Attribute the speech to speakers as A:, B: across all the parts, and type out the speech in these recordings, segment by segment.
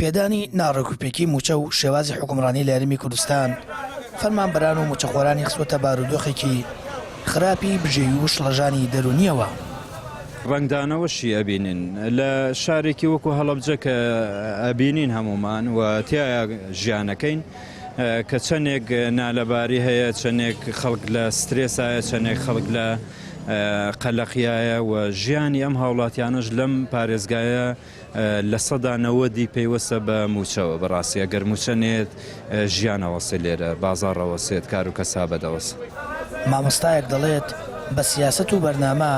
A: پێدانی ناڕێکوپێکی موچە و شێوازی حکومڕانی لە یاریمی کوردستان فەرمانبەران و موچەخۆرانی خستوەتە بارودۆخێکی خراپی بژێوی و شڵەژانی دەرونیەوە.
B: ڕنگدانەوەشی ئەبینین لە شارێکی وەکو هەڵەبجە کە ئەبینین هەمومان و تایە ژیانەکەین کە چەندێک نالەباری هەیە، چەندێک خەڵک لە سترێسایە، چەندێک خەڵک لە قەلەقیایە و ژیانی ئەم هاوڵاتیانش لەم پارێزگایە لە سەدا 90 پێیوەستە بە موچەوە. بەڕاستی ئەگەر موچە نێت ژیانەوەسێ لێرە، بازاڕەوەسێت، کار و کەسابەتەوەسێ.
A: مامۆستایەک دەڵێت بە سیاسەت و بەرنامە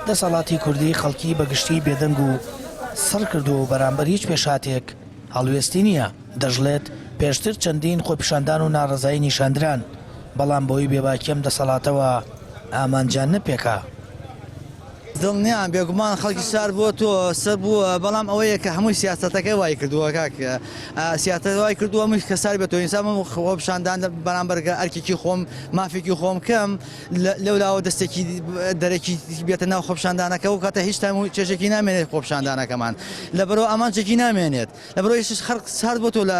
A: دەسەڵاتی کوردی خەڵکی بەگشتی بێدەنگ و سڕ کردو و بەرامبەر هیچ پێشاتێک هەڵوێستی نییە. دەژڵێت پێشتر چەندین خۆپیشاندان و ناڕزایی نیشاندران، بەڵام بۆی بێباکیەم دەسەڵاتەوە ئامانجان نەپێکا.
C: دڵنیان بێگومان خەڵکی سار بۆ تۆ سەر بووە، بەڵام ئەوەیە کە هەمووی سیاسەتەکەی وای کردووە کاکە سیاسەت وای کردووە هەمووی کە سار بێتەوە ئینسان خۆپیشاندان بەرامبەرگە ئەرکێکی خۆم مافێکی خۆم کەم لەولاوە دەستێکی دەرەکی بێتە ناو خۆپیشاندانەکە و کاتە هیچ تایم و چێژێکی نامێنێت خۆپیشاندانەکەمان لەبەرەوە ئەمان چێکی نامێنێت، لەبەرەوە هیچ خەڵک سار بۆ تۆ لە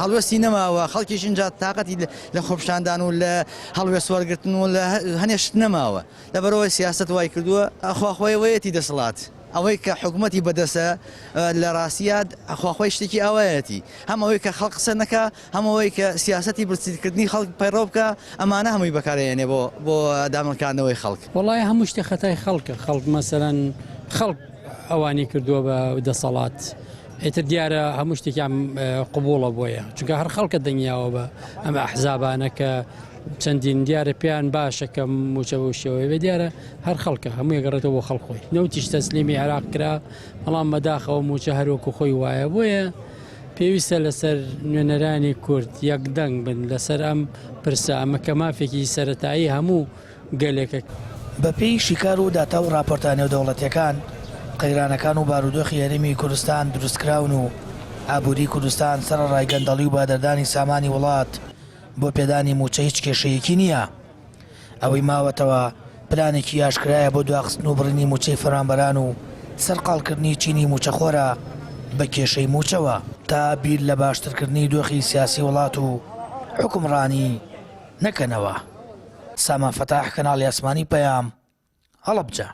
C: هەڵوێستی نەماوە، خەڵکیش اینجا تااقەتی لە خۆپیشاندان و لە هەڵوێست وەرگرتن و لە هەنێشت نەماوە، لەبەرەوە سیاسەت وای کردووە خواخۆیەوەیەتی دەسەڵات ئەوەی کە حکوومەتی بەدەسە لە ڕاستیات خواخۆی شتێکی ئەوەیەتی، هەم ئەوەی کە خەڵق قسە نەکە، هەم ئەوەی کە سیاسەتی برسیکردنی خەڵک پەیڕۆ بکە، ئەمانە هەمووی بەکارێنێ بۆ دامەکانەوەی خەڵک.
D: وەڵای هەموو شتێک خەتای خەڵکە. خەڵک مەسەرەن خەڵک ئەوانی کردووە بە دەسەڵات، ئێتر دیارە هەموو شتێکیان قبوڵە بۆیە، چونکە هەر خەڵکە دەنگیاوە بە ئەمە ئەحزابانە کە چەندین دیارە پێیان باشە کە موچە بۆ شێوەیە بێ، دیارە هەر خەڵکە هەموو یەگەڕێتەوە بۆ خەڵخۆی. نەوتیش تەسلیمی عێراق کرا، بەڵام بەداخەوە موچە هەروەکو خۆی وایە. بۆیە پێویستە لەسەر نوێنەرانی کورد یەکدەنگ بن لەسەر ئەم پرسە، ئەمە کە مافێکی سەرەتایی هەموو گەلێکە.
A: بەپێی شیکار و داتا و راپۆرتانی دەوڵەتیەکان، قەیرانەکان و بارودۆخی یاریمی کوردستان دروستکراون و ئابووری کوردستان سەر ڕایگەندەڵی و بادەردانی سامانی وڵات بۆ پێدانی موچە هیچ کێشەیەکی نییە. ئەوەی ماوەتەوە پلانێکی یاشکرایە بۆ دواخستن و بڕینی موچەی فەرمانبەران و سەرقاڵکردنی چینی موچەخۆرە بە کێشەی موچەوە تا بیر لە باشترکردنی دۆخی سیاسی وڵات و حکومڕانی نەکەنەوە. سامان فەتاح، کەناڵی ئاسمانی پەیام، هەڵەبجە.